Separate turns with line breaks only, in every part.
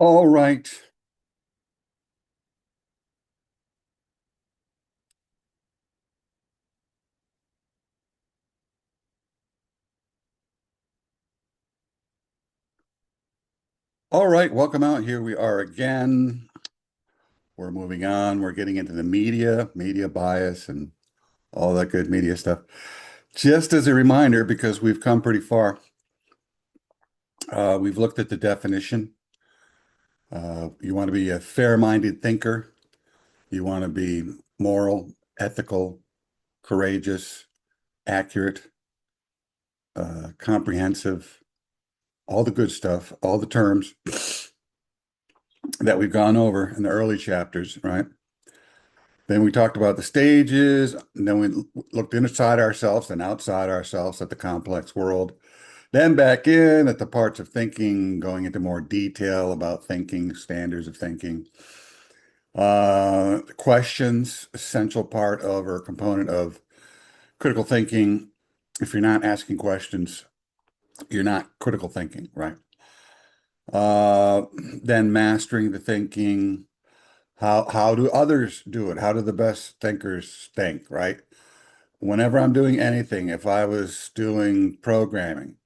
All right. All right. Welcome out. Here we are again. We're moving on. We're getting into the media bias, and all that good media stuff. Just as a reminder, because we've come pretty far, we've looked at the definition. You want to be a fair-minded thinker. You want to be moral, ethical, courageous, accurate, comprehensive, all the good stuff, all the terms that we've gone over in the early chapters, right? Then we talked about the stages, and then we looked inside ourselves and outside ourselves at the complex world. Then back in at the parts of thinking, going into more detail about thinking, standards of thinking. Questions, essential part of or component of critical thinking. If you're not asking questions, you're not critical thinking, right? Uh, then mastering the thinking. How do others do it? How do the best thinkers think, right? Whenever I'm doing anything, if I was doing programming,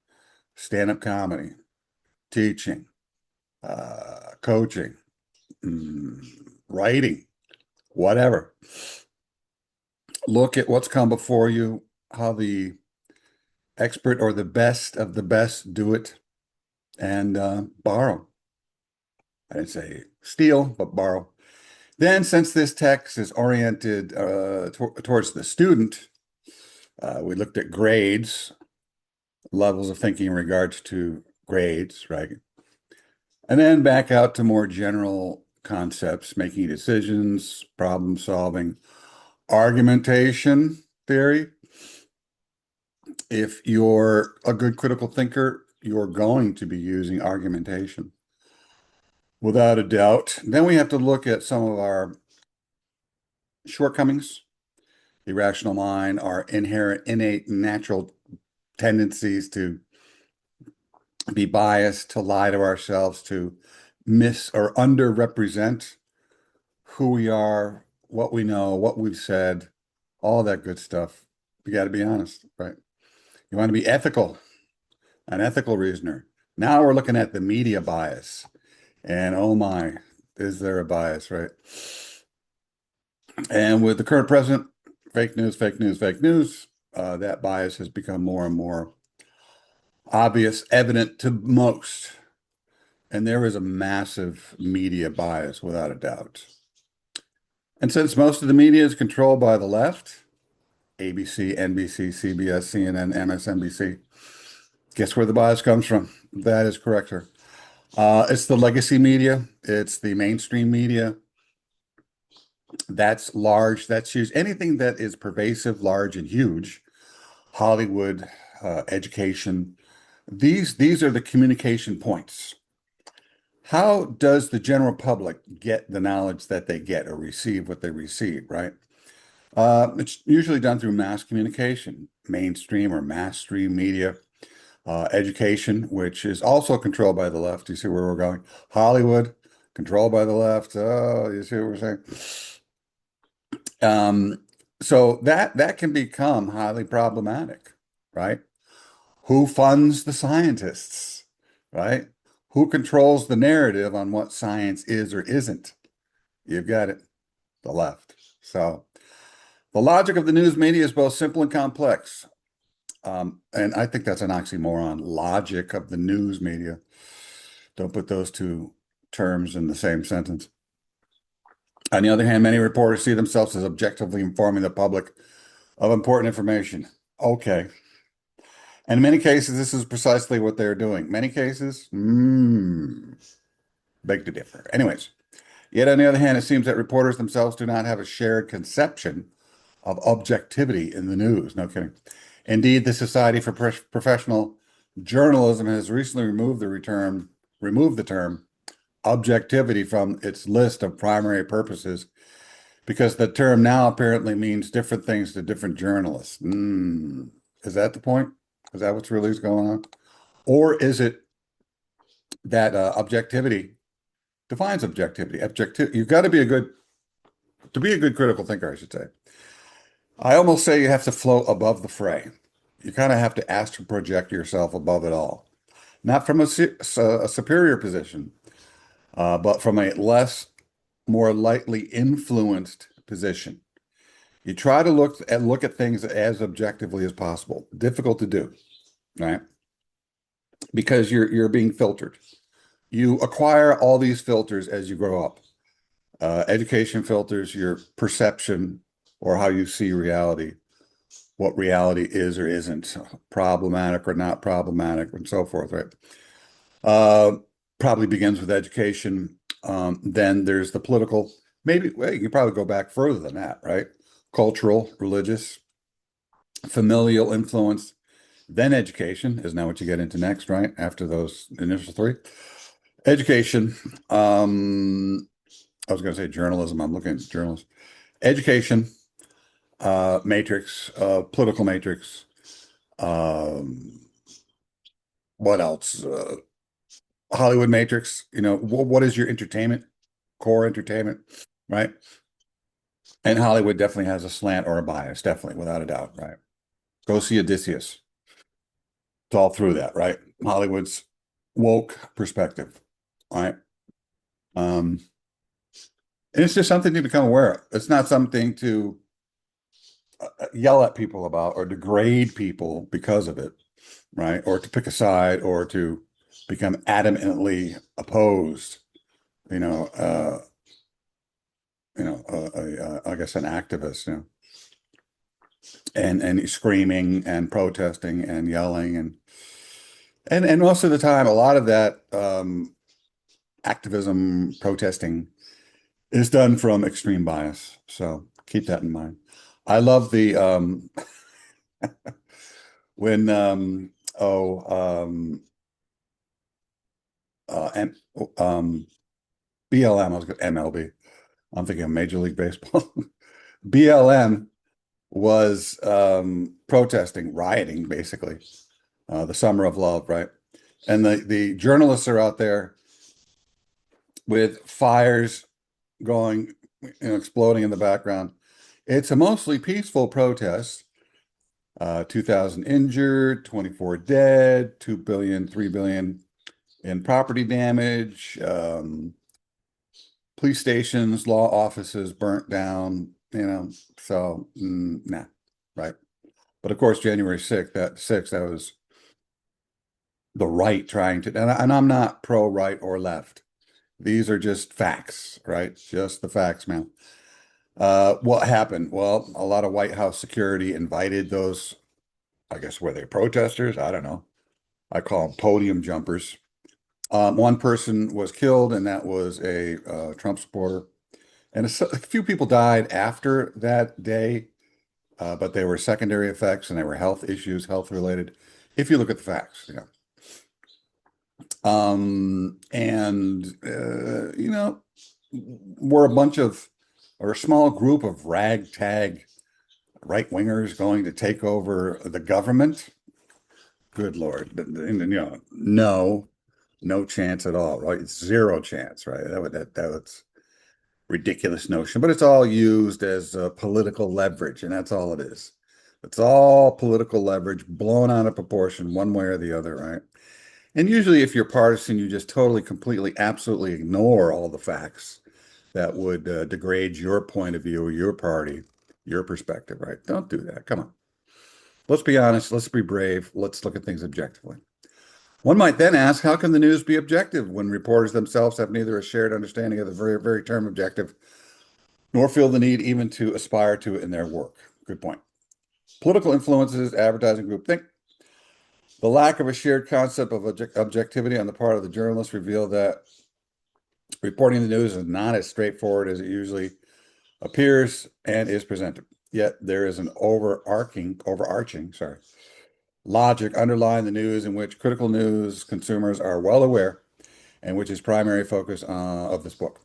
stand-up comedy, teaching, coaching, mm, writing, whatever, look at what's come before you, how the expert or the best of the best do it, and borrow. I didn't say steal, but borrow. Then, since this text is oriented towards the student, we looked at grades, levels of thinking in regards to grades, right? And then back out to more general concepts, making decisions, problem solving, argumentation theory. If you're a good critical thinker, you're going to be using argumentation without a doubt. Then we have to look at some of our shortcomings, irrational mind, our inherent, innate, natural tendencies to be biased, to lie to ourselves, to miss or underrepresent who we are, what we know, what we've said, all that good stuff. You got to be honest, right? You want to be ethical, an ethical reasoner. Now we're looking at the media bias. And oh my, is there a bias, right? And with the current president, fake news, fake news, fake news, that bias has become more and more obvious, evident to most. And there is a massive media bias without a doubt. And since most of the media is controlled by the left, ABC, NBC, CBS, CNN, MSNBC, guess where the bias comes from? That is correct, sir. It's the legacy media. It's the mainstream media. That's large. That's huge. Anything that is pervasive, large, and huge. Hollywood, education. These are the communication points. How does the general public get the knowledge that they get or receive what they receive, right? It's usually done through mass communication, mainstream or mass stream media, education, which is also controlled by the left. You see where we're going? Hollywood, controlled by the left. Oh, you see what we're saying? Um, so that can become highly problematic, right? Who funds the scientists, right? Who controls the narrative on what science is or isn't? You've got it, the left. So the logic of the news media is both simple and complex. And I think that's an oxymoron. Logic of the news media. Don't put those two terms in the same sentence. On the other hand, many reporters see themselves as objectively informing the public of important information. Okay. And in many cases, this is precisely what they're doing. Many cases, beg to differ. Anyways, yet on the other hand, it seems that reporters themselves do not have a shared conception of objectivity in the news. No kidding. Indeed, the Society for Professional Journalism has recently removed the term objectivity from its list of primary purposes because the term now apparently means different things to different journalists. Is that the point? Is that what's really going on? Or is it that objectivity defines objectivity. You've got to be to be a good critical thinker, I should say. I almost say you have to float above the fray. You kind of have to ask to project yourself above it all, not from a superior position, but from a more lightly influenced position. You try to look at things as objectively as possible. Difficult to do, right? Because you're being filtered. You acquire all these filters as you grow up. Education filters your perception or how you see reality, what reality is or isn't, problematic or not problematic, and so forth, right? Uh, Probably begins with education. Then there's the political, maybe, well, you can probably go back further than that, right? Cultural, religious, familial influence, then education is now what you get into next, right? After those initial three. Education, I was going to say journalism. I'm looking at journalism. Education, matrix, political matrix. Um, what else? Hollywood matrix. What is your entertainment, core entertainment, right? And Hollywood definitely has a slant or a bias, definitely, without a doubt, right? Go see Odysseus. It's all through that, right? Hollywood's woke perspective, right? Um, and it's just something to become aware of. It's not something to yell at people about or degrade people because of it, right? Or to pick a side or to become adamantly opposed, you know, uh, I guess an activist, and screaming and protesting and yelling and most of the time, a lot of that activism, protesting is done from extreme bias. So keep that in mind. I love the when and BLM, I was going MLB. I'm thinking of Major League Baseball. BLM was protesting, rioting, basically, the Summer of Love, right? And the journalists are out there with fires going, exploding in the background. It's a mostly peaceful protest. 2,000 injured, 24 dead, 2 billion, 3 billion in property damage, police stations, law offices burnt down, so nah, right. But of course, January 6th, that was the right trying to, and I'm not pro right or left. These are just facts, right? Just the facts, man. What happened? Well, a lot of White House security invited those, I guess, were they protesters? I don't know. I call them podium jumpers. One person was killed, and that was a Trump supporter. And a few people died after that day, but they were secondary effects and they were health issues, health related, if you look at the facts. And we're or a small group of ragtag right wingers going to take over the government. Good Lord. No chance at all, right? It's zero chance, right? That's ridiculous notion, but it's all used as political leverage, and that's all it is. It's all political leverage blown out of proportion one way or the other, right? And usually, if you're partisan, you just totally, completely, absolutely ignore all the facts that would degrade your point of view or your party, your perspective, right? Don't do that. Come on. Let's be honest. Let's be brave. Let's look at things objectively. One might then ask, how can the news be objective when reporters themselves have neither a shared understanding of the very term objective, nor feel the need even to aspire to it in their work? Good point. Political influences, advertising groupthink. The lack of a shared concept of objectivity on the part of the journalists reveal that reporting the news is not as straightforward as it usually appears and is presented. Yet there is an overarching, logic underlying the news in which critical news consumers are well aware and which is primary focus of this book.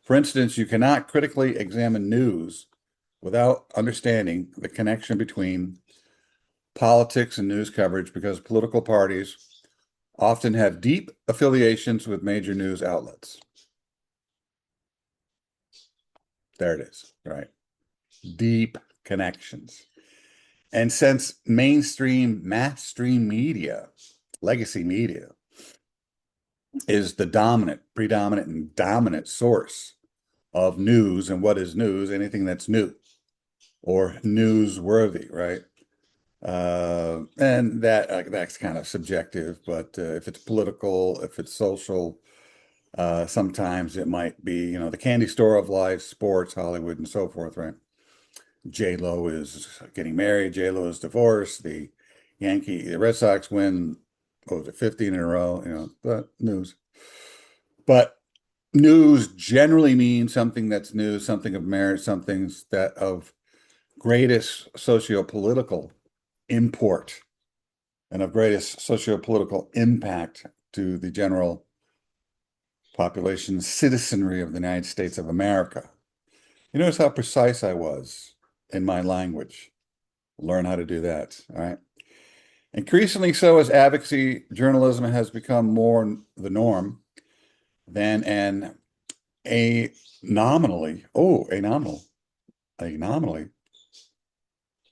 For instance, you cannot critically examine news without understanding the connection between politics and news coverage because political parties often have deep affiliations with major news outlets. There it is, right? Deep connections. And since mainstream, mainstream media, legacy media, is the dominant, predominant, and dominant source of news, and what is news? Anything that's new or newsworthy, right? And that's kind of subjective, but if it's political, if it's social, sometimes it might be, the candy store of life, sports, Hollywood, and so forth, right? J-Lo is getting married, J-Lo is divorced, the Red Sox win, what was it, 15 in a row, but news. But news generally means something that's new, something of merit, something that of greatest socio-political import and of greatest socio-political impact to the general population, citizenry of the United States of America. You notice how precise I was in my language. Learn how to do that, all right? Increasingly so as advocacy journalism has become more the norm than an anomaly,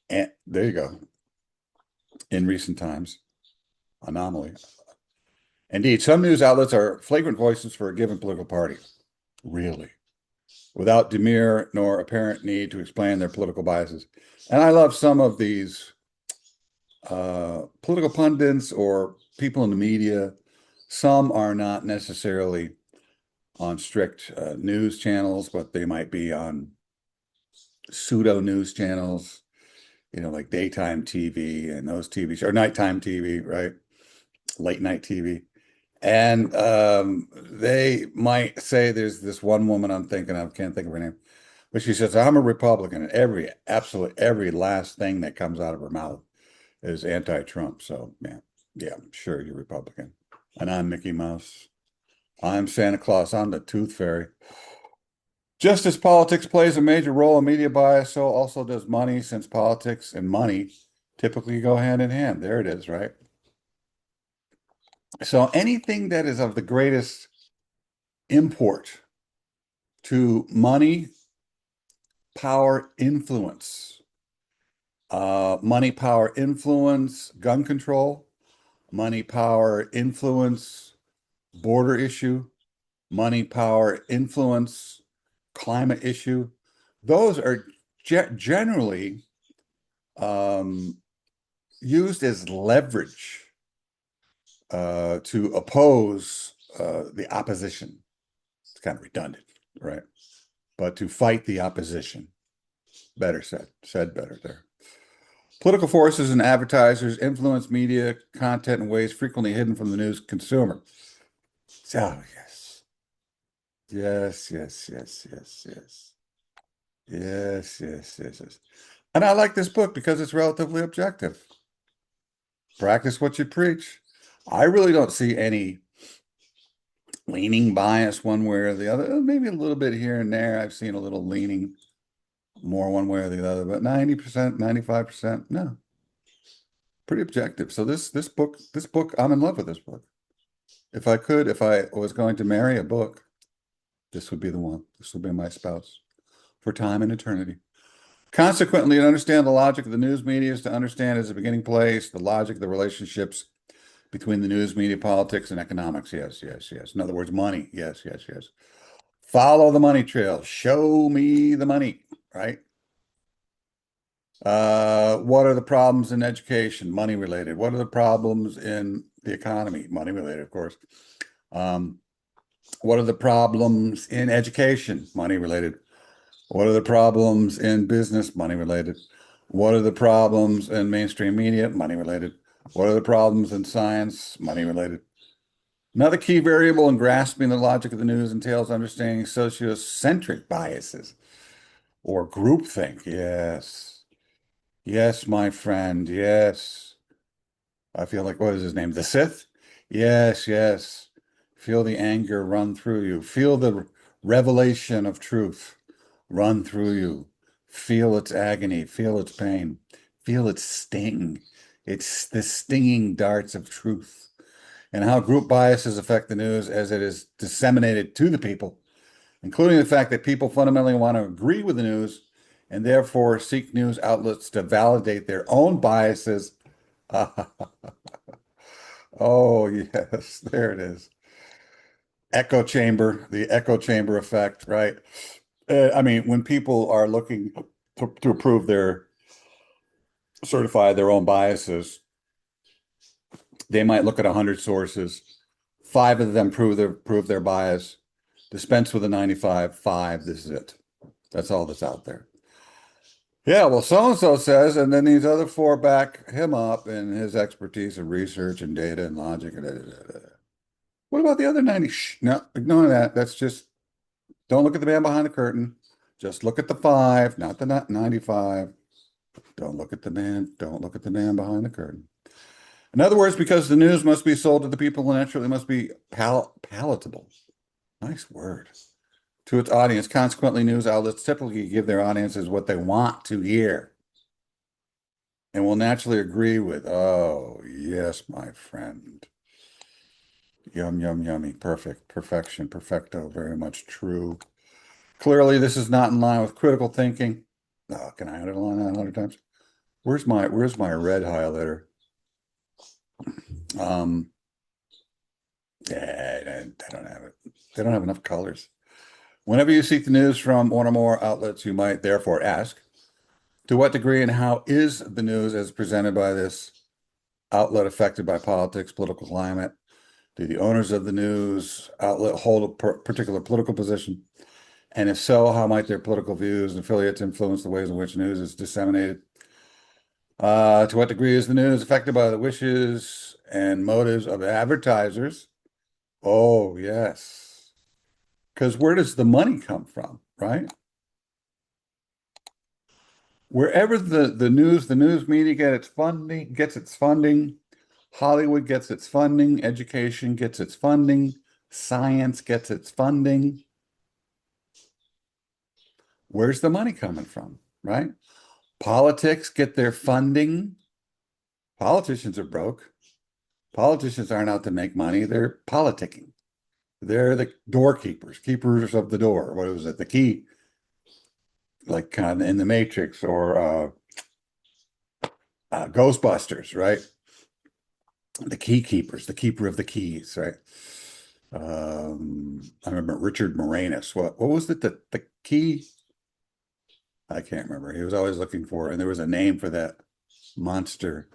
and there you go, in recent times, anomaly. Indeed, some news outlets are flagrant voices for a given political party, really, without demur nor apparent need to explain their political biases. And I love some of these political pundits or people in the media. Some are not necessarily on strict news channels, but they might be on pseudo news channels, like daytime TV and those TV shows, or nighttime TV, right? Late night TV. And they might say there's this one woman I'm thinking of, can't think of her name, but she says, I'm a Republican, and every last thing that comes out of her mouth is anti-Trump. So, yeah, sure, you're Republican. And I'm Mickey Mouse. I'm Santa Claus. I'm the Tooth Fairy. Just as politics plays a major role in media bias, so also does money, since politics and money typically go hand in hand. There it is, right? So anything that is of the greatest import to money, power, influence, money, power, influence, gun control, money, power, influence, border issue, money, power, influence, climate issue. Those are generally used as leverage to oppose the opposition. It's kind of redundant, right? But to fight the opposition. Better said better there. Political forces and advertisers influence media content in ways frequently hidden from the news consumer. Oh, yes. Yes, yes, yes, yes, yes. Yes, yes, yes, yes. And I like this book because it's relatively objective. Practice what you preach. I really don't see any leaning bias one way or the other. Maybe a little bit here and there. I've seen a little leaning more one way or the other, but 90%, 95%, no. Pretty objective. So this book, I'm in love with this book. If I was going to marry a book, this would be the one. This would be my spouse for time and eternity. Consequently, to understand the logic of the news media is to understand as a beginning place the logic of the relationships between the news media, politics, and economics. Yes, yes, yes. In other words, money. Yes, yes, yes. Follow the money trail. Show me the money, right? What are the problems in education? Money related. What are the problems in the economy? Money related, of course. Um, what are the problems in education? Money related. What are the problems in business? Money related. What are the problems in mainstream media? Money related. What are the problems in science? Money related. Another key variable in grasping the logic of the news entails understanding sociocentric biases or groupthink. Yes. Yes, my friend. Yes. I feel like, what is his name? The Sith? Yes, yes. Feel the anger run through you. Feel the revelation of truth run through you. Feel its agony. Feel its pain. Feel its sting. It's the stinging darts of truth. And how group biases affect the news as it is disseminated to the people including the fact that people fundamentally want to agree with the news and therefore seek news outlets to validate their own biases. Oh, yes, there it is. Echo chamber, the echo chamber effect, right? I mean, when people are looking to approve certify their own biases, they might look at 100 sources. Five of them prove their bias. Dispense with the 95. Five, this is it. That's all that's out there. Yeah, well, so-and-so says, and then these other four back him up in his expertise of research and data and logic. And da, da, da, da. What about the other 90? Shh, no, ignore that. That's just, don't look at the man behind the curtain. Just look at the five, not the 95. Don't look at the man behind the curtain. In other words, because the news must be sold to the people and naturally must be palatable. Nice word. To its audience. Consequently, news outlets typically give their audiences what they want to hear and will naturally agree with. Oh, yes, my friend. Yum, yum, yummy. Perfect. Perfection. Perfecto. Very much true. Clearly, this is not in line with critical thinking. Oh, can I underline that 100 times? Where's my red highlighter? Um, yeah, I don't have it. They don't have enough colors. Whenever you seek the news from one or more outlets, you might therefore ask, to what degree and how is the news as presented by this outlet affected by politics, political climate? Do the owners of the news outlet hold a particular political position? And if so, how might their political views and affiliates influence the ways in which news is disseminated? To what degree is the news affected by the wishes and motives of advertisers? Oh, yes. Because where does the money come from, right? Wherever the news media gets its funding, Hollywood gets its funding, education gets its funding, science gets its funding. Where's the money coming from, right? Politics get their funding. Politicians are broke. Politicians aren't out to make money. They're politicking. They're the doorkeepers, keepers of the door. What was it? The key, like kind of in the Matrix or Ghostbusters, right? The key keepers, the keeper of the keys, right? I remember Richard Moranis. What was it? The key? I can't remember. He was always looking for, and there was a name for that monster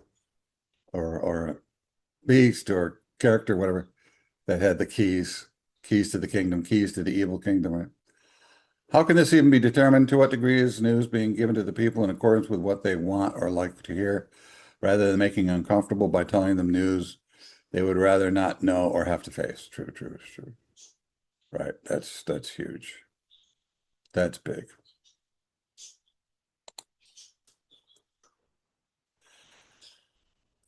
or beast or character, whatever, that had the keys to the kingdom, keys to the evil kingdom, right? How can this even be determined? To what degree is news being given to the people in accordance with what they want or like to hear, rather than making uncomfortable by telling them news they would rather not know or have to face? True, true, true. Right. That's huge. That's big.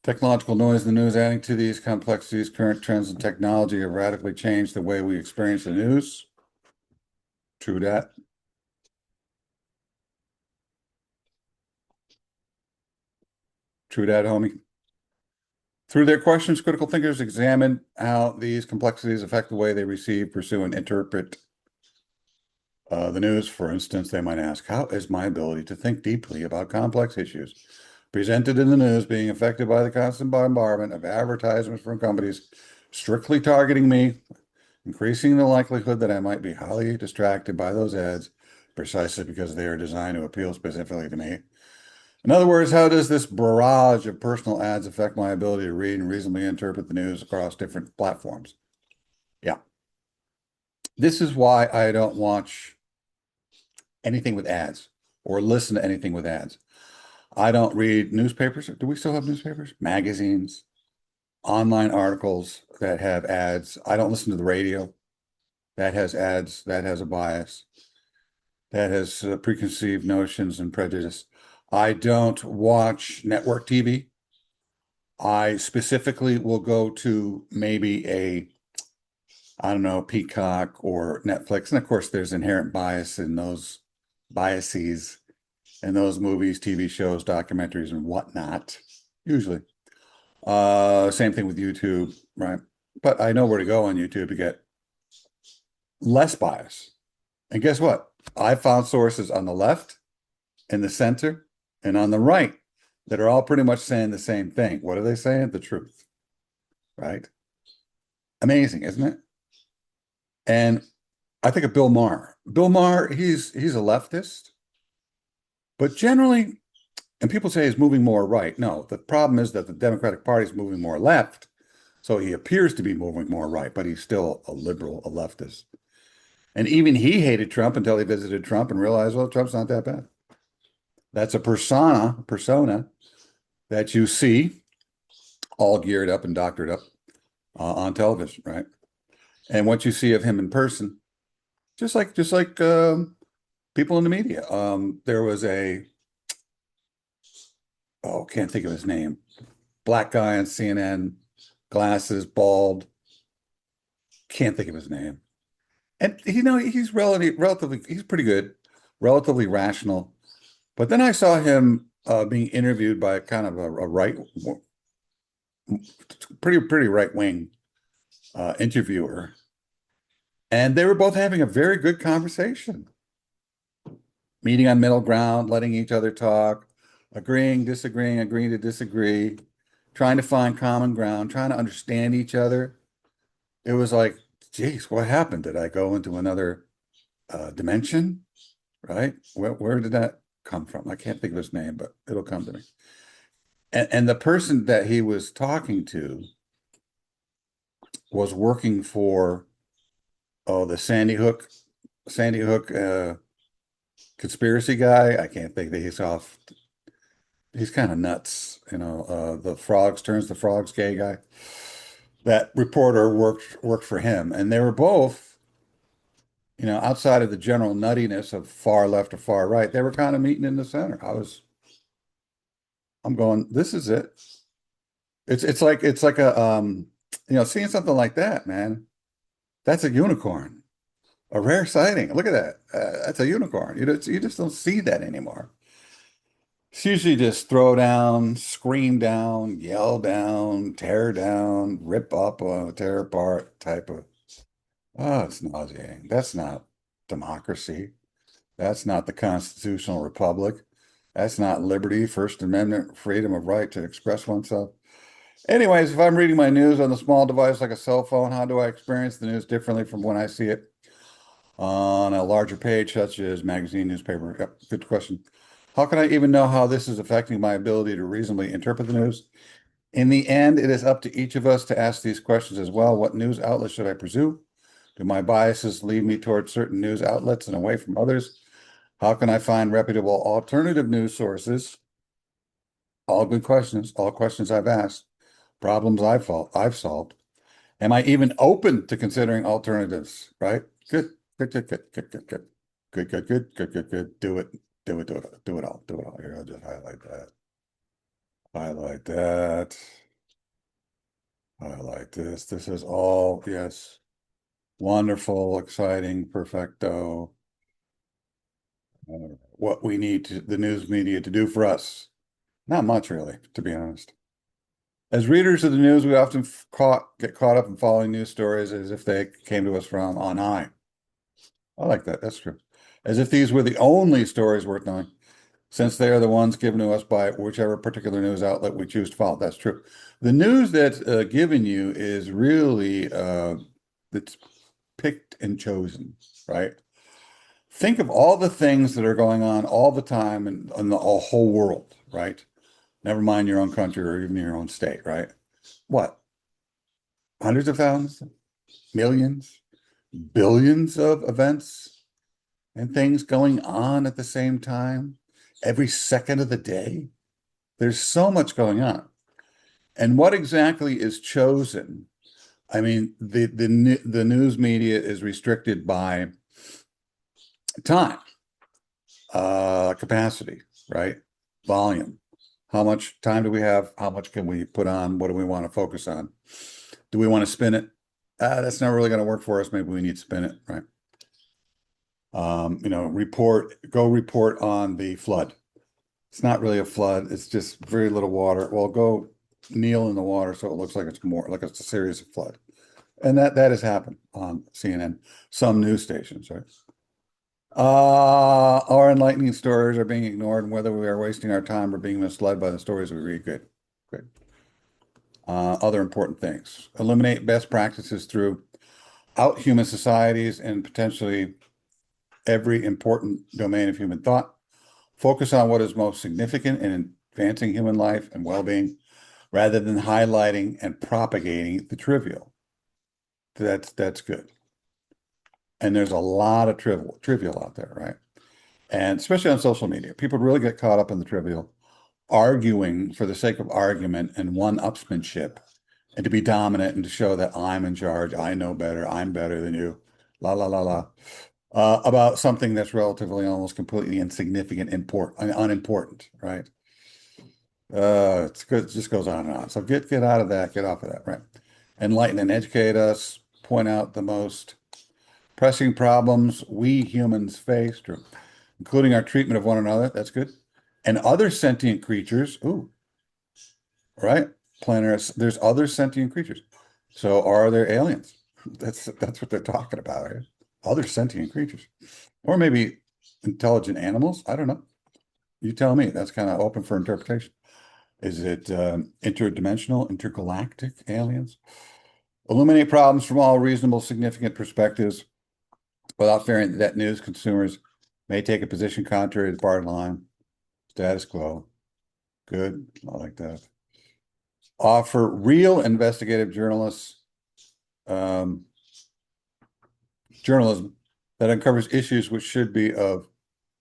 Technological noise in the news, adding to these complexities, current trends in technology have radically changed the way we experience the news. True that. True that, homie. Through their questions, critical thinkers examine how these complexities affect the way they receive, pursue, and interpret the news. For instance, they might ask, how is my ability to think deeply about complex issues presented in the news being affected by the constant bombardment of advertisements from companies strictly targeting me, increasing the likelihood that I might be highly distracted by those ads precisely because they are designed to appeal specifically to me? In other words, how does this barrage of personal ads affect my ability to read and reasonably interpret the news across different platforms? Yeah. This is why I don't watch anything with ads or listen to anything with ads. I don't read newspapers. Do we still have newspapers? Magazines, online articles that have ads. I don't listen to the radio that has ads, that has a bias, that has preconceived notions and prejudice. I don't watch network TV. I specifically will go to maybe I don't know, Peacock or Netflix. And of course, there's inherent bias in those biases in those movies, TV shows, documentaries, and whatnot, usually. Same thing with YouTube, right? But I know where to go on YouTube to get less bias. And guess what? I found sources on the left, in the center, and on the right that are all pretty much saying the same thing. What are they saying? The truth, right? Amazing, isn't it? And I think of Bill Maher. Bill Maher, he's a leftist, but generally, and people say he's moving more right. No, the problem is that the Democratic Party is moving more left. So he appears to be moving more right, but he's still a liberal, a leftist. And even he hated Trump until he visited Trump and realized, well, Trump's not that bad. That's a persona that you see all geared up and doctored up on television, right? And what you see of him in person, just like people in the media. There was can't think of his name, black guy on CNN, glasses, bald, can't think of his name. And he's relatively, he's pretty good, relatively rational. But then I saw him being interviewed by kind of a pretty right wing interviewer, and they were both having a very good conversation, meeting on middle ground, letting each other talk, agreeing, disagreeing, agreeing to disagree, trying to find common ground, trying to understand each other. It was like, geez, what happened? Did I go into another dimension? Right? Where did that come from? I can't think of his name, but it'll come to me. And the person that he was talking to was working for the Sandy Hook conspiracy guy. I can't think that he's kind of nuts, the frogs turns the frogs gay guy. That reporter worked for him, and they were both, outside of the general nuttiness of far left or far right, they were kind of meeting in the center. I'm going, this is it. It's like seeing something like that, man. That's a unicorn, a rare sighting. Look at that. That's a unicorn. You just don't see that anymore. It's usually just throw down, scream down, yell down, tear down, rip up, tear apart type of. Oh, it's nauseating. That's not democracy. That's not the constitutional republic. That's not liberty, First Amendment, freedom of right to express oneself. Anyways, if I'm reading my news on the small device like a cell phone, how do I experience the news differently from when I see it on a larger page, such as magazine, newspaper? Yep, good question. How can I even know how this is affecting my ability to reasonably interpret the news? In the end, it is up to each of us to ask these questions as well. What news outlet should I pursue? Do my biases lead me towards certain news outlets and away from others? How can I find reputable alternative news sources? All good questions, all questions I've asked, problems I've solved. Am I even open to considering alternatives? Right? Good, good, good, good, good, good, good, good, good, good, good, good, good. Do it, do it, do it, do it all, do it all. Here, I'll just highlight that. Highlight that. Highlight this. This is all, yes. Wonderful, exciting, perfecto. What we need the news media to do for us. Not much, really, to be honest. As readers of the news, we often get caught up in following news stories as if they came to us from on high. I like that. That's true. As if these were the only stories worth knowing, since they are the ones given to us by whichever particular news outlet we choose to follow. That's true. The news that's given you is really it's picked and chosen, right? Think of all the things that are going on all the time in the whole world, right? Never mind your own country or even your own state, right? What? Hundreds of thousands, millions, billions of events and things going on at the same time, every second of the day. There's so much going on. And what exactly is chosen? I mean, the news media is restricted by time, capacity, right? Volume. How much time do we have? How much can we put on? What do we want to focus on? Do we want to spin it? That's not really going to work for us. Maybe we need to spin it, right? Go report on the flood. It's not really a flood. It's just very little water. Well, go kneel in the water so it looks like it's more like it's a series of flood. And that has happened on CNN, some news stations, right? Our enlightening stories are being ignored, and whether we are wasting our time or being misled by the stories we read. Good. Good. Other important things. Eliminate best practices through out human societies and potentially every important domain of human thought. Focus on what is most significant in advancing human life and well-being rather than highlighting and propagating the trivial. That's good. And there's a lot of trivial out there, right? And especially on social media, people really get caught up in the trivial, arguing for the sake of argument and one-upsmanship, and to be dominant and to show that I'm in charge, I know better, I'm better than you, la la la la, about something that's relatively almost completely insignificant, unimportant, right? It's good, it just goes on and on. So get out of that, get off of that, right? Enlighten and educate us, point out the most pressing problems we humans face, including our treatment of one another. That's good. And other sentient creatures. Ooh, right? There's other sentient creatures. So are there aliens? That's what they're talking about, right? Other sentient creatures. Or maybe intelligent animals. I don't know. You tell me. That's kind of open for interpretation. Is it interdimensional, intergalactic aliens? Illuminate problems from all reasonable, significant perspectives without fearing that news consumers may take a position contrary to the party line. Status quo. Good. I like that. Offer real investigative um, journalism that uncovers issues which should be of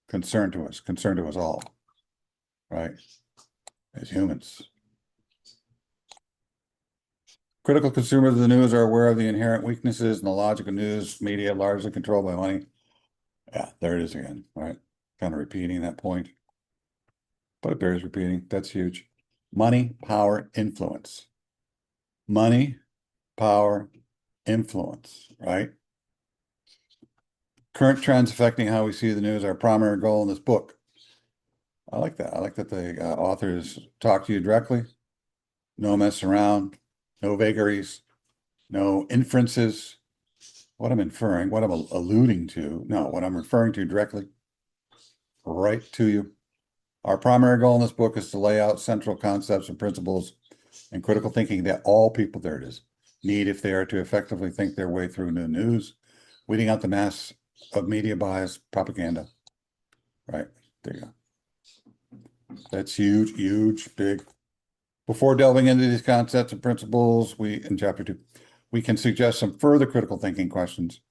concern to us all, right? As humans. Critical consumers of the news are aware of the inherent weaknesses in the logic of news media largely controlled by money. Yeah, there it is again, right? Kind of repeating that point, but it bears repeating. That's huge. Money, power, influence. Money, power, influence, right? Current trends affecting how we see the news are a primary goal in this book. I like that. I like that the authors talk to you directly. No mess around, no vagaries, no inferences. What I'm inferring, what I'm alluding to, no, what I'm referring to directly, right to you. Our primary goal in this book is to lay out central concepts and principles and critical thinking that all people, there it is, need if they are to effectively think their way through the news, weeding out the mass of media bias, propaganda. Right, there you go. That's huge, huge, big. Before delving into these concepts and principles, in chapter 2, we can suggest some further critical thinking questions,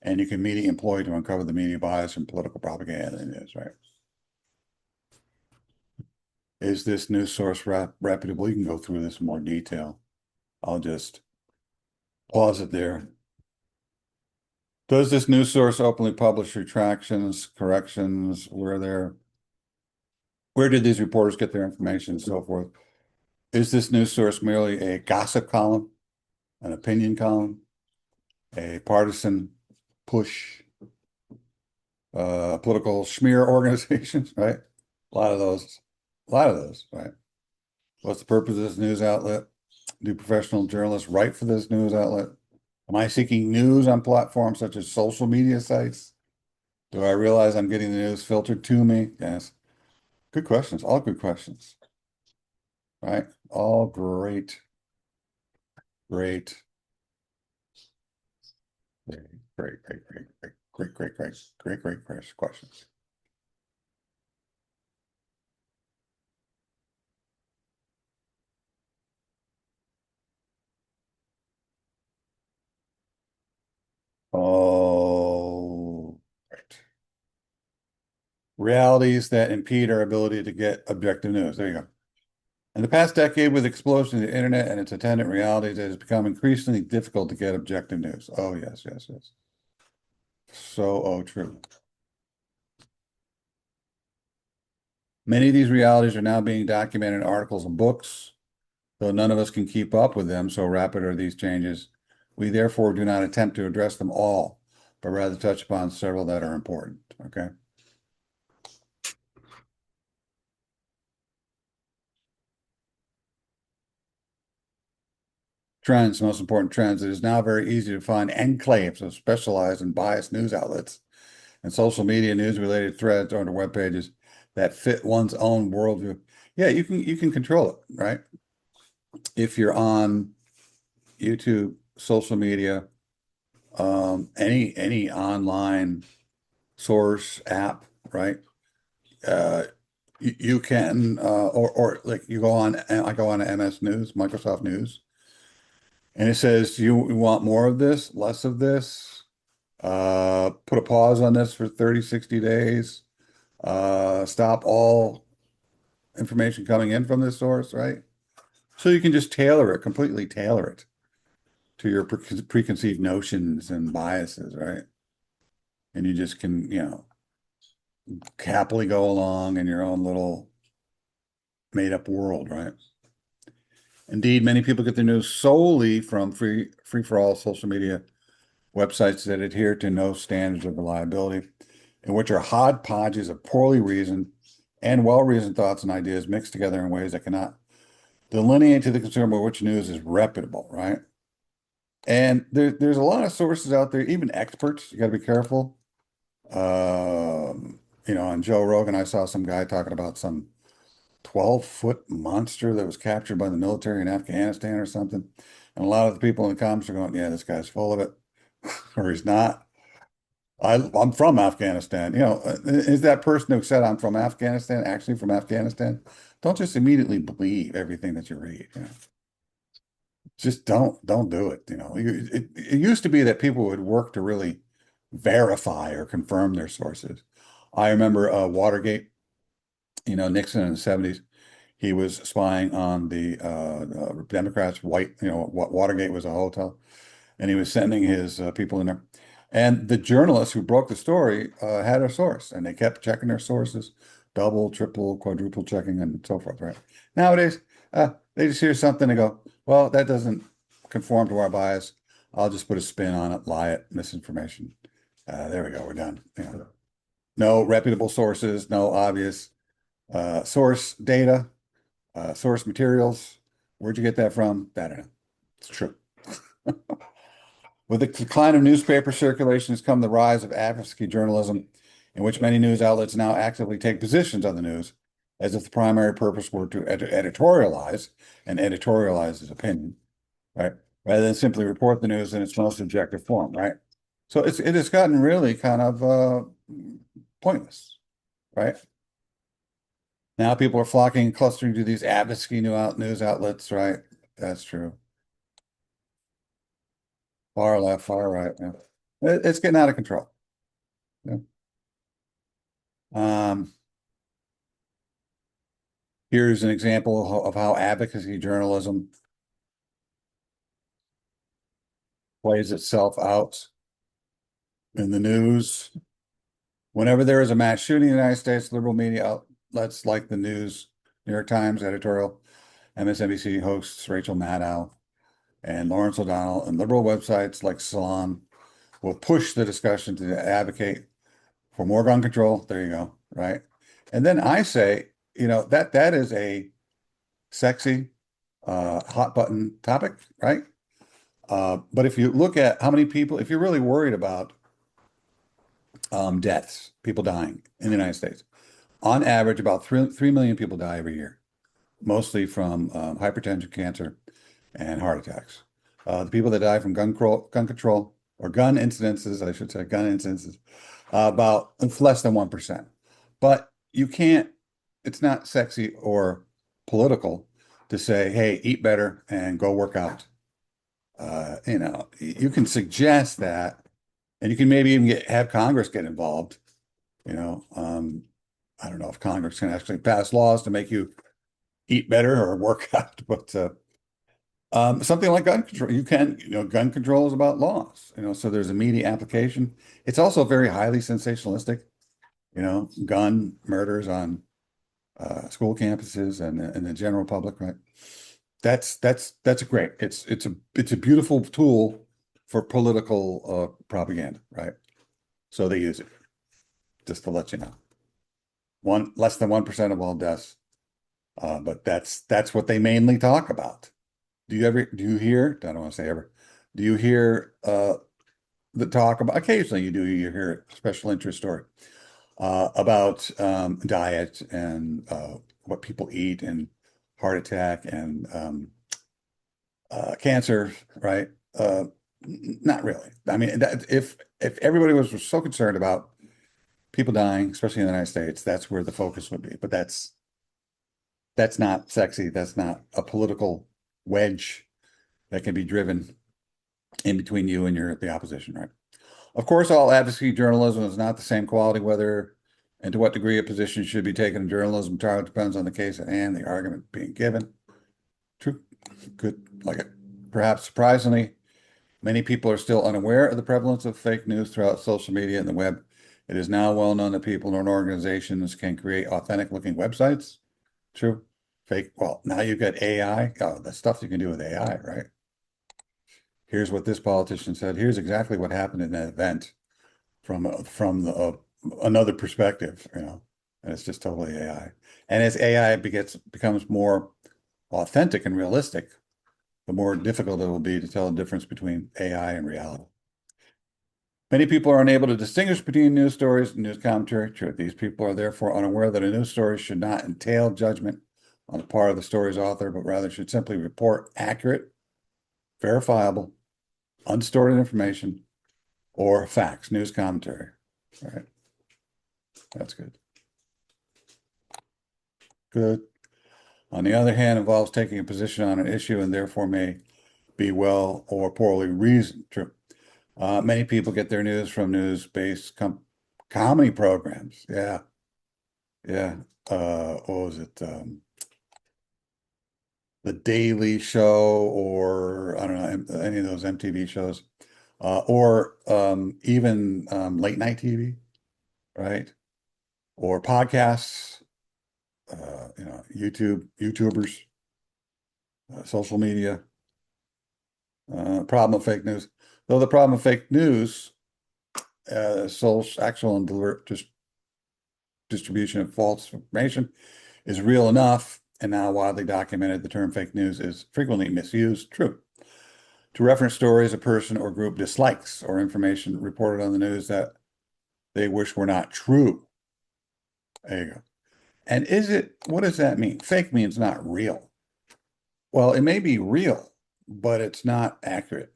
and you can media employ to uncover the media bias and political propaganda in this, right? Is this news source reputable? You can go through this in more detail. I'll just pause it there. Does this news source openly publish retractions, corrections? Where did these reporters get their information and so forth? Is this news source merely a gossip column, an opinion column, a partisan push, political smear organizations, right? A lot of those, right? What's the purpose of this news outlet? Do professional journalists write for this news outlet? Am I seeking news on platforms such as social media sites? Do I realize I'm getting the news filtered to me? Yes. Good questions. All good questions, right? All great, great, great, great, great, great, great, great, great, great, great, great questions. Oh, right. Realities that impede our ability to get objective news. There you go. In the past decade, with the explosion of the internet and its attendant realities, it has become increasingly difficult to get objective news. Oh, yes, yes, yes. So, oh, true. Many of these realities are now being documented in articles and books, though none of us can keep up with them, so rapid are these changes. We therefore do not attempt to address them all, but rather touch upon several that are important. Okay. Trends, most important trends. It is now very easy to find enclaves of specialized and biased news outlets and social media news-related threads onto web pages that fit one's own worldview. Yeah, you can control it, right? If you're on YouTube, social media, any online source app, right? Uh, you can or like you go on I go on to MS News, Microsoft News, and it says you want more of this, less of this, put a pause on this for 30, 60 days, stop all information coming in from this source, right? So you can just tailor it, completely tailor it to your preconceived notions and biases, right? And you just can, happily go along in your own little made up world, right? Indeed, many people get their news solely from free for all social media websites that adhere to no standards of reliability, and which are hodgepodges of poorly reasoned and well-reasoned thoughts and ideas mixed together in ways that cannot delineate to the consumer which news is reputable, right? And there's a lot of sources out there, even experts. You got to be careful. On Joe Rogan, I saw some guy talking about some 12-foot monster that was captured by the military in Afghanistan or something. And a lot of the people in the comments are going, yeah, this guy's full of it, or he's not. I'm from Afghanistan. Is that person who said I'm from Afghanistan actually from Afghanistan? Don't just immediately believe everything that you read. Just don't do it. It used to be that people would work to really verify or confirm their sources. I remember Watergate, Nixon in the 70s. He was spying on the Democrats. Watergate was a hotel, and he was sending his people in there. And the journalists who broke the story had a source, and they kept checking their sources, double, triple, quadruple checking, and so forth. Right nowadays, they just hear something and go, "Well, that doesn't conform to our bias. I'll just put a spin on it, lie it, misinformation. There we go. We're done." No reputable sources, no obvious source data. Source materials. Where'd you get that from? I don't know. It's true. With the decline of newspaper circulation has come the rise of advocacy journalism, in which many news outlets now actively take positions on the news, as if the primary purpose were to editorialize, and editorialize is opinion, right? Rather than simply report the news in its most objective form, right? So it has gotten really kind of pointless, right? Now people are flocking and clustering to these advocacy news outlets, right? That's true. Far left, far right. Yeah. It's getting out of control. Yeah. Um, Here's an example of how advocacy journalism plays itself out in the news. Whenever there is a mass shooting in the United States, liberal media outlets like the news, New York Times editorial, MSNBC hosts Rachel Maddow and Lawrence O'Donnell, and liberal websites like Salon will push the discussion to advocate for more gun control. There you go, right? And then I say, that is a sexy, hot button topic, right? But if you look at how many people, if you're really worried about deaths, people dying in the United States, on average, about 3 million people die every year, mostly from hypertension, cancer, and heart attacks. The people that die from gun control, or gun incidences, I should say, gun incidences, about it's less than 1%. But you can't, it's not sexy or political to say, hey, eat better and go work out. You can suggest that, and you can maybe even have Congress get involved. You know, um, I don't know if Congress can actually pass laws to make you eat better or work out, but something like gun control, gun control is about laws, so there's immediate application. It's also very highly sensationalistic, gun murders on school campuses and the general public, right? That's great. It's a beautiful tool for political propaganda, right? So they use it, just to let you know. Less than 1% of all deaths, but that's what they mainly talk about. Do you hear? I don't want to say ever. Do you hear that talk about, occasionally you hear a special interest story about diet and what people eat and heart attack and cancer, right? Not really. I mean, if everybody was so concerned about people dying, especially in the United States, that's where the focus would be. But that's not sexy. That's not a political wedge that can be driven in between you and the opposition, right? Of course, all advocacy journalism is not the same quality, whether and to what degree a position should be taken in journalism entirely depends on the case at hand, the argument being given. True, good, like it. Perhaps surprisingly, many people are still unaware of the prevalence of fake news throughout social media and the web. It is now well known that people and organizations can create authentic looking websites. True. Fake. Well, now you've got AI. Oh, the stuff you can do with AI, right? Here's what this politician said. Here's exactly what happened in that event from another perspective, and it's just totally AI. And as AI becomes more authentic and realistic, the more difficult it will be to tell the difference between AI and reality. Many people are unable to distinguish between news stories and news commentary. True, these people are therefore unaware that a news story should not entail judgment on the part of the story's author, but rather should simply report accurate, verifiable, undistorted information or facts, news commentary. All right. That's good. Good. On the other hand, involves taking a position on an issue and therefore may be well or poorly reasoned. True. Many people get their news from news-based comedy programs. Yeah. Yeah. What was it? The Daily Show, or I don't know, any of those MTV shows, or even late night TV, right? Or podcasts, YouTubers, social media. Problem of fake news. Though the problem of fake news, actual and just distribution of false information is real enough and now widely documented, the term fake news is frequently misused. True. To reference stories a person or group dislikes or information reported on the news that they wish were not true. There you go. And what does that mean? Fake means not real. Well, it may be real, but it's not accurate.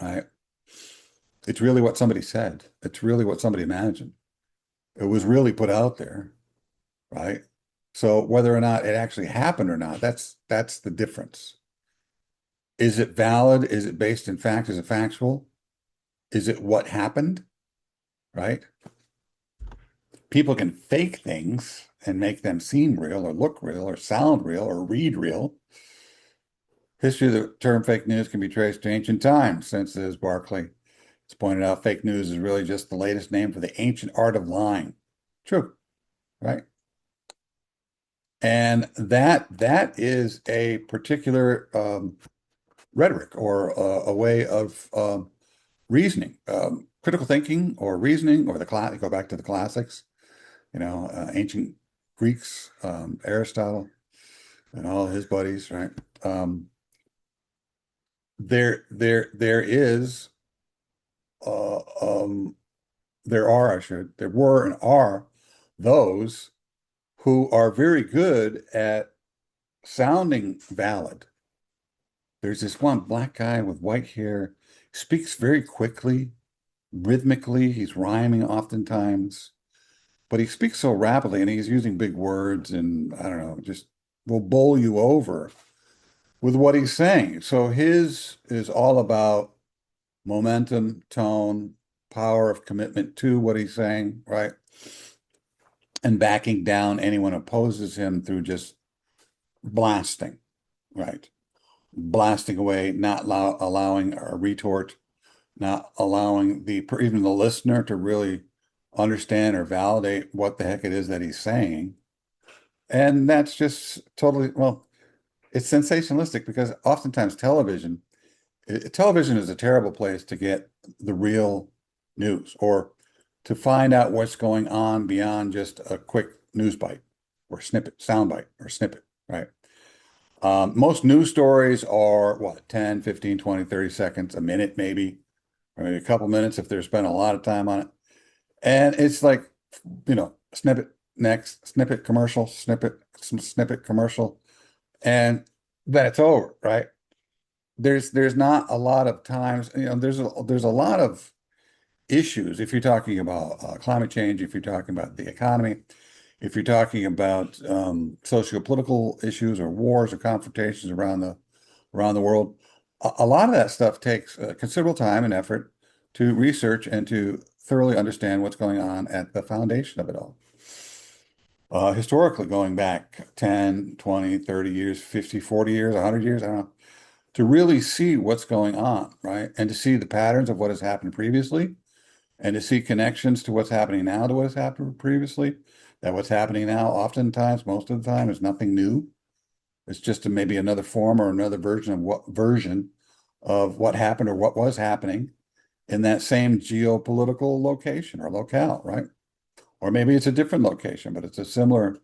Right? It's really what somebody said. It's really what somebody imagined. It was really put out there, right? So whether or not it actually happened or not, that's the difference. Is it valid? Is it based in fact? Is it factual? Is it what happened? Right? People can fake things and make them seem real or look real or sound real or read real. History of the term fake news can be traced to ancient times, since, as Barclay has pointed out, fake news is really just the latest name for the ancient art of lying. True, right? And that is a particular rhetoric or a way of reasoning, critical thinking or reasoning, or go back to the classics, ancient Greeks, Aristotle and all his buddies, right? There is, uh, um, there were and are those who are very good at sounding valid. There's this one black guy with white hair, speaks very quickly, rhythmically. He's rhyming oftentimes, but he speaks so rapidly and he's using big words and I don't know, just will bowl you over with what he's saying. So his is all about momentum, tone, power of commitment to what he's saying, right? And backing down anyone who opposes him through just blasting, right? Blasting away, not allowing a retort, not allowing even the listener to really understand or validate what the heck it is that he's saying. And that's just totally, well, it's sensationalistic because oftentimes television is a terrible place to get the real news or to find out what's going on beyond just a quick news bite or snippet, soundbite or snippet, right? Most news stories are what, 10, 15, 20, 30 seconds, a minute maybe, I mean, a couple minutes if they're spending a lot of time on it. And it's like, snippet next, snippet commercial, snippet commercial, and then it's over, right? There's not a lot of times, there's a lot of issues if you're talking about climate change, if you're talking about the economy, if you're talking about socio-political issues or wars or confrontations around the world. A lot of that stuff takes considerable time and effort to research and to thoroughly understand what's going on at the foundation of it all. Historically, going back 10, 20, 30 years, 50, 40 years, 100 years, I don't know, to really see what's going on, right? And to see the patterns of what has happened previously and to see connections to what's happening now to what has happened previously. That what's happening now, oftentimes, most of the time, is nothing new. It's just maybe another form or another version of what happened or what was happening in that same geopolitical location or locale, right? Or maybe it's a different location, but it's a similar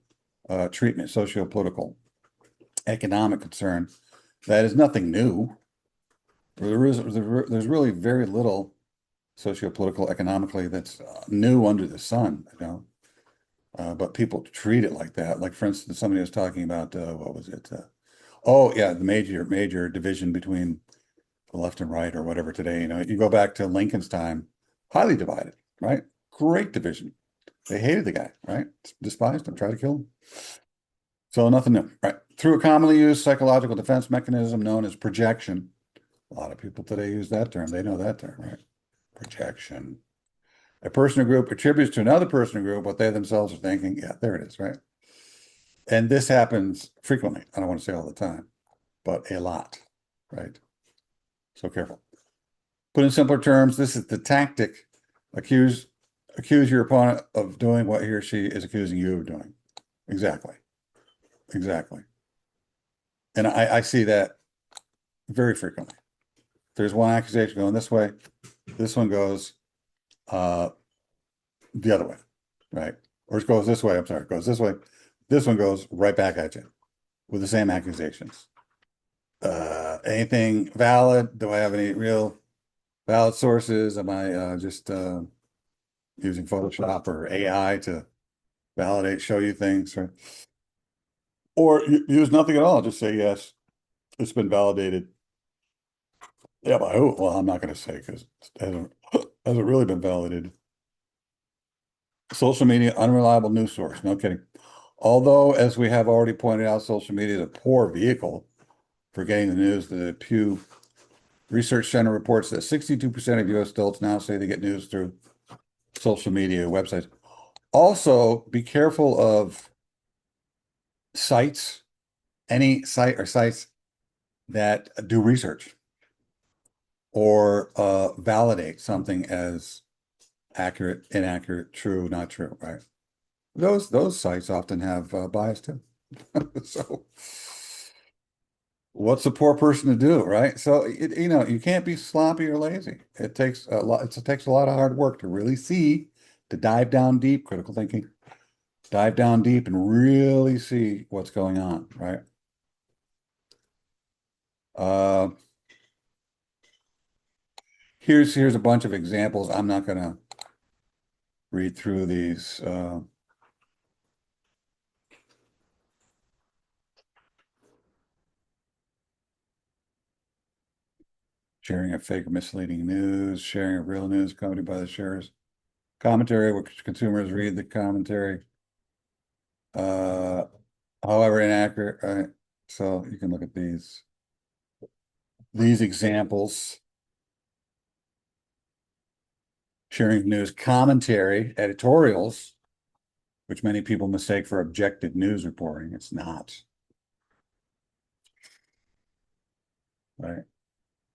treatment, socio-political, economic concern. That is nothing new. There's really very little socio-political, economically that's new under the sun, but people treat it like that. Like, for instance, somebody was talking about what was it? Oh, yeah, the major division between the left and right or whatever today. You go back to Lincoln's time, highly divided, right? Great division. They hated the guy, right? Despised him, tried to kill him. So nothing new, right? Through a commonly used psychological defense mechanism known as projection. A lot of people today use that term. They know that term, right? Projection. A person or group attributes to another person or group what they themselves are thinking. Yeah, there it is, right? And this happens frequently. I don't want to say all the time, but a lot, right? So careful. Put in simpler terms, this is the tactic. Accuse your opponent of doing what he or she is accusing you of doing. Exactly. Exactly. And I see that very frequently. There's one accusation going this way, this one goes the other way, right? Or it goes this way, I'm sorry, it goes this way. This one goes right back at you with the same accusations. Anything valid? Do I have any real valid sources? Am I just using Photoshop or AI to validate, show you things? Or use nothing at all, just say, yes, it's been validated. Yeah, but who? Well, I'm not going to say because it hasn't really been validated. Social media, unreliable news source. No kidding. Although, as we have already pointed out, social media is a poor vehicle for getting the news. The Pew Research Center reports that 62% of U.S. adults now say they get news through social media websites. Also, be careful of sites, any site or sites that do research or validate something as accurate, inaccurate, true, not true, right? Those sites often have bias too. So what's a poor person to do, right? So you can't be sloppy or lazy. It takes a lot, it takes a lot of hard work to really see, to dive down deep, critical thinking, dive down deep and really see what's going on, right? Uh, here's a bunch of examples. I'm not gonna read through these. Sharing of fake or misleading news, sharing of real news accompanied by the shares. Commentary, which consumers read the commentary. Uh, however inaccurate, right? So you can look at these examples. Sharing news commentary, editorials, which many people mistake for objective news reporting. It's not, right?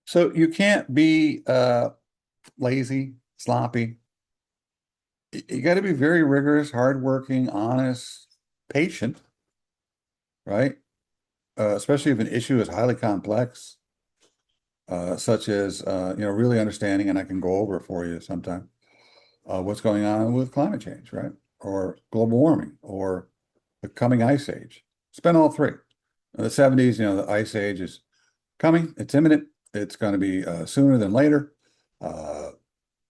So you can't be lazy, sloppy. You got to be very rigorous, hardworking, honest, patient, right? Especially if an issue is highly complex, such as really understanding, and I can go over it for you sometime, what's going on with climate change, right? Or global warming, or the coming ice age. It's been all three. In the 70s, the ice age is coming, it's imminent, it's going to be sooner than later. Uh,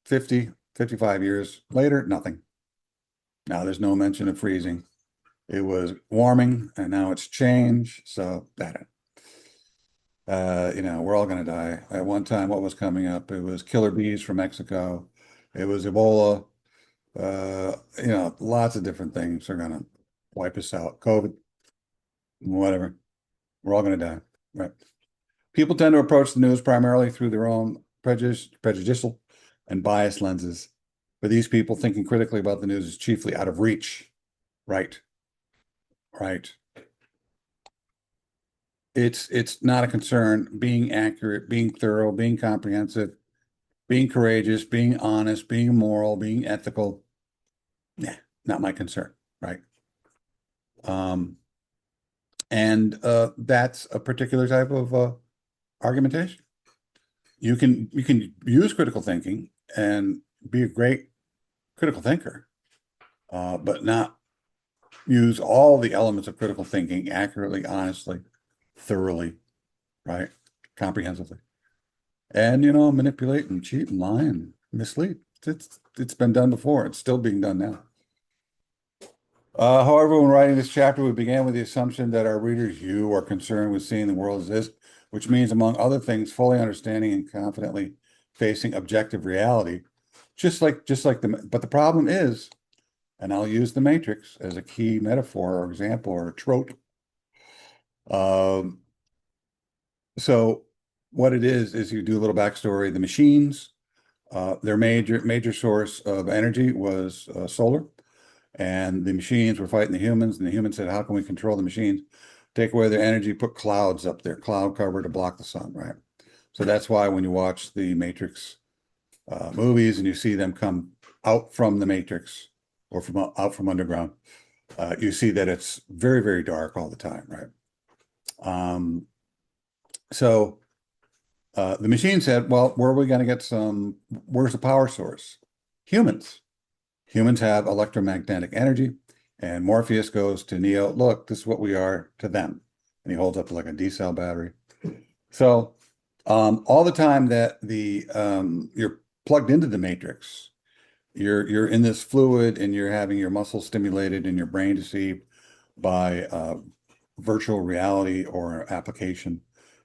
50, 55 years later, nothing. Now there's no mention of freezing. It was warming and now it's change. So that, we're all going to die. At one time, what was coming up? It was killer bees from Mexico. It was Ebola. Lots of different things are going to wipe us out. COVID, whatever. We're all going to die. Right. People tend to approach the news primarily through their own prejudicial and biased lenses. For these people, thinking critically about the news is chiefly out of reach. Right. Right. It's not a concern. Being accurate, being thorough, being comprehensive, being courageous, being honest, being moral, being ethical. Yeah, not my concern. Right. Um, and that's a particular type of argumentation. You can use critical thinking and be a great critical thinker, but not use all the elements of critical thinking accurately, honestly, thoroughly, right? Comprehensively. And manipulate and cheat and lie and mislead. It's been done before. It's still being done now. However, when writing this chapter, we began with the assumption that our readers, you, are concerned with seeing the world as this, which means, among other things, fully understanding and confidently facing objective reality. But the problem is, and I'll use the Matrix as a key metaphor or example or trope. Um, so what it is you do a little backstory. The machines, their major source of energy was solar. And the machines were fighting the humans, and the humans said, how can we control the machines? Take away their energy, put clouds up there, cloud cover to block the sun, right? So that's why when you watch the Matrix movies and you see them come out from the Matrix or out from underground, you see that it's very, very dark all the time, right? So the machine said, well, where are we going to get where's the power source? Humans. Humans have electromagnetic energy, and Morpheus goes to Neo, look, this is what we are to them. And he holds up like a D-cell battery. So all the time that you're plugged into the matrix, you're in this fluid and you're having your muscles stimulated and your brain deceived by virtual reality or application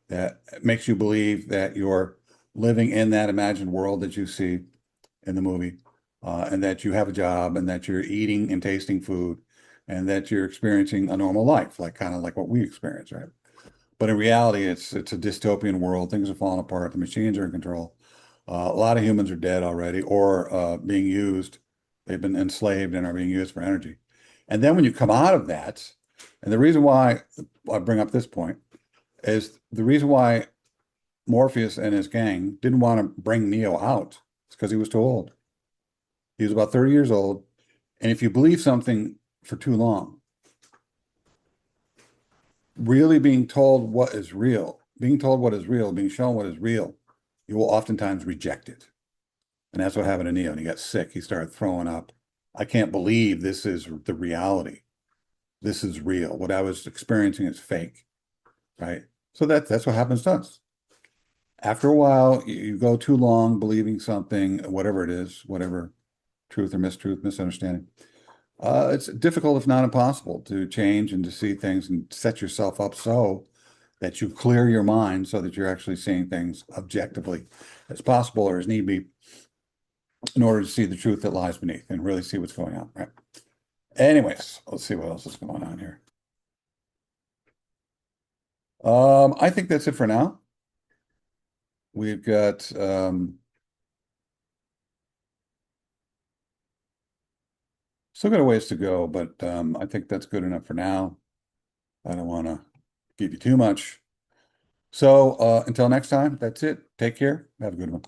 that makes you believe that you're living in that imagined world that you see in the movie, and that you have a job and that you're eating and tasting food and that you're experiencing a normal life, like kind of like what we experience, right? But in reality, it's a dystopian world. Things are falling apart. The machines are in control. A lot of humans are dead already or being used. They've been enslaved and are being used for energy. And then when you come out of that, and the reason why I bring up this point is the reason why Morpheus and his gang didn't want to bring Neo out. It's because he was too old. He was about 30 years old. And if you believe something for too long, really being told what is real, being told what is real, being shown what is real, you will oftentimes reject it. And that's what happened to Neo. And he got sick. He started throwing up. I can't believe this is the reality. This is real. What I was experiencing is fake, right? So that's what happens to us. After a while, you go too long believing something, whatever it is, whatever truth or mistruth, misunderstanding. It's difficult, if not impossible, to change and to see things and set yourself up so that you clear your mind so that you're actually seeing things objectively as possible or as need be in order to see the truth that lies beneath and really see what's going on, right? Anyways, let's see what else is going on here. I think that's it for now. We've got still got a ways to go, but I think that's good enough for now. I don't want to give you too much. So until next time, that's it. Take care. Have a good one.